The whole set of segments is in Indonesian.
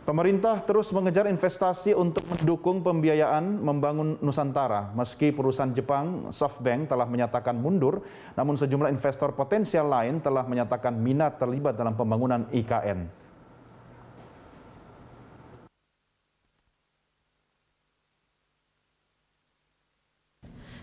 Pemerintah terus mengejar investasi untuk mendukung pembiayaan membangun Nusantara. Meski perusahaan Jepang, SoftBank, telah menyatakan mundur, namun sejumlah investor potensial lain telah menyatakan minat terlibat dalam pembangunan IKN.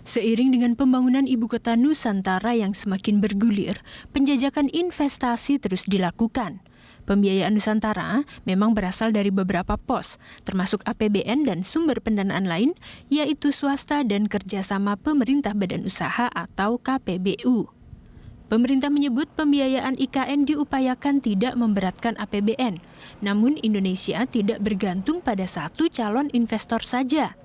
Seiring dengan pembangunan ibu kota Nusantara yang semakin bergulir, penjajakan investasi terus dilakukan. Pembiayaan Nusantara memang berasal dari beberapa pos, termasuk APBN dan sumber pendanaan lain, yaitu swasta dan kerjasama pemerintah badan usaha atau KPBU. Pemerintah menyebut pembiayaan IKN diupayakan tidak memberatkan APBN, namun Indonesia tidak bergantung pada satu calon investor saja.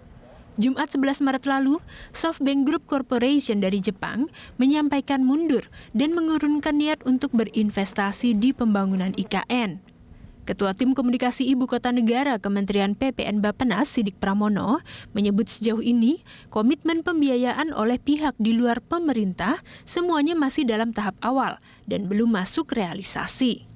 Jumat 11 Maret lalu, SoftBank Group Corporation dari Jepang menyampaikan mundur dan mengurungkan niat untuk berinvestasi di pembangunan IKN. Ketua Tim Komunikasi Ibu Kota Negara Kementerian PPN Bappenas, Sidik Pramono, menyebut sejauh ini komitmen pembiayaan oleh pihak di luar pemerintah semuanya masih dalam tahap awal dan belum masuk realisasi.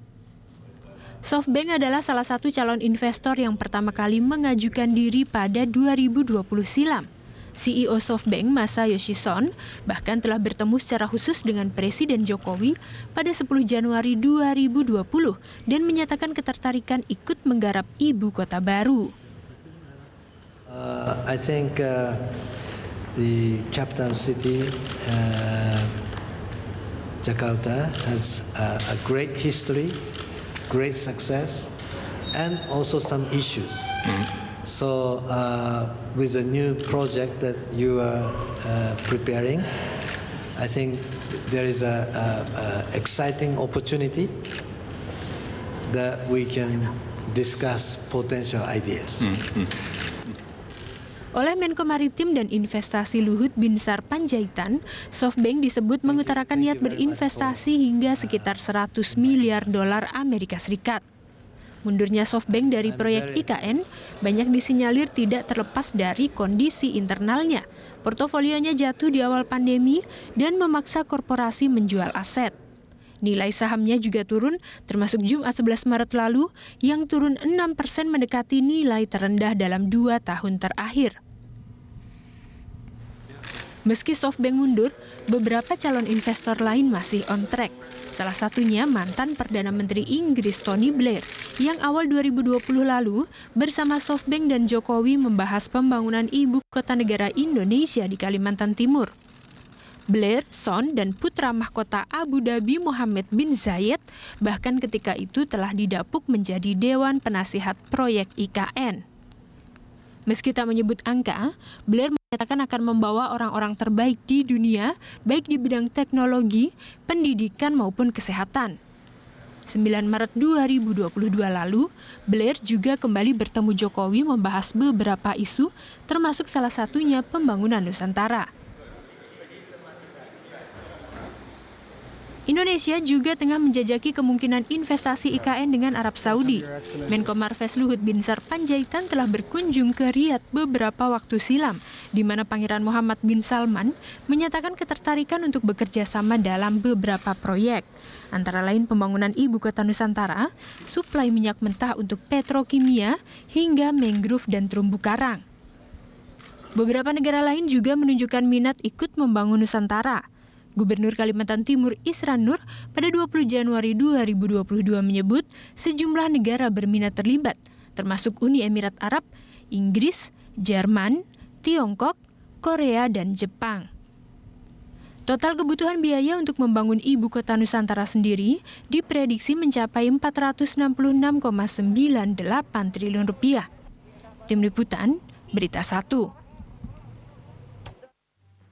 SoftBank adalah salah satu calon investor yang pertama kali mengajukan diri pada 2020 silam. CEO SoftBank, Masayoshi Son, bahkan telah bertemu secara khusus dengan Presiden Jokowi pada 10 Januari 2020 dan menyatakan ketertarikan ikut menggarap ibu kota baru. I think the capital city, Jakarta, has a great history, great success, and also some issues. So with the new project that you are preparing, I think there is a exciting opportunity that we can discuss potential ideas. Oleh Menko Maritim dan Investasi Luhut Binsar Panjaitan, SoftBank disebut mengutarakan niat berinvestasi hingga sekitar 100 miliar dolar Amerika Serikat. Mundurnya SoftBank dari proyek IKN banyak disinyalir tidak terlepas dari kondisi internalnya. Portofolionya jatuh di awal pandemi dan memaksa korporasi menjual aset. Nilai sahamnya juga turun, termasuk Jumat 11 Maret lalu yang turun 6% mendekati nilai terendah dalam 2 tahun terakhir. Meski SoftBank mundur, beberapa calon investor lain masih on track. Salah satunya mantan Perdana Menteri Inggris Tony Blair yang awal 2020 lalu bersama SoftBank dan Jokowi membahas pembangunan ibu kota negara Indonesia di Kalimantan Timur. Blair, Son, dan putra mahkota Abu Dhabi Mohammed bin Zayed bahkan ketika itu telah didapuk menjadi Dewan Penasihat Proyek IKN. Meski tak menyebut angka, Blair menyatakan akan membawa orang-orang terbaik di dunia, baik di bidang teknologi, pendidikan maupun kesehatan. 9 Maret 2022 lalu, Blair juga kembali bertemu Jokowi membahas beberapa isu, termasuk salah satunya pembangunan Nusantara. Indonesia juga tengah menjajaki kemungkinan investasi IKN dengan Arab Saudi. Menko Marves Luhut Binsar Panjaitan telah berkunjung ke Riyadh beberapa waktu silam, di mana Pangeran Muhammad bin Salman menyatakan ketertarikan untuk bekerja sama dalam beberapa proyek. Antara lain pembangunan ibu kota Nusantara, suplai minyak mentah untuk petrokimia, hingga mangrove dan terumbu karang. Beberapa negara lain juga menunjukkan minat ikut membangun Nusantara. Gubernur Kalimantan Timur Isran Nur pada 20 Januari 2022 menyebut sejumlah negara berminat terlibat, termasuk Uni Emirat Arab, Inggris, Jerman, Tiongkok, Korea, dan Jepang. Total kebutuhan biaya untuk membangun ibu kota Nusantara sendiri diprediksi mencapai Rp466,98 triliun. Tim Liputan, Berita 1.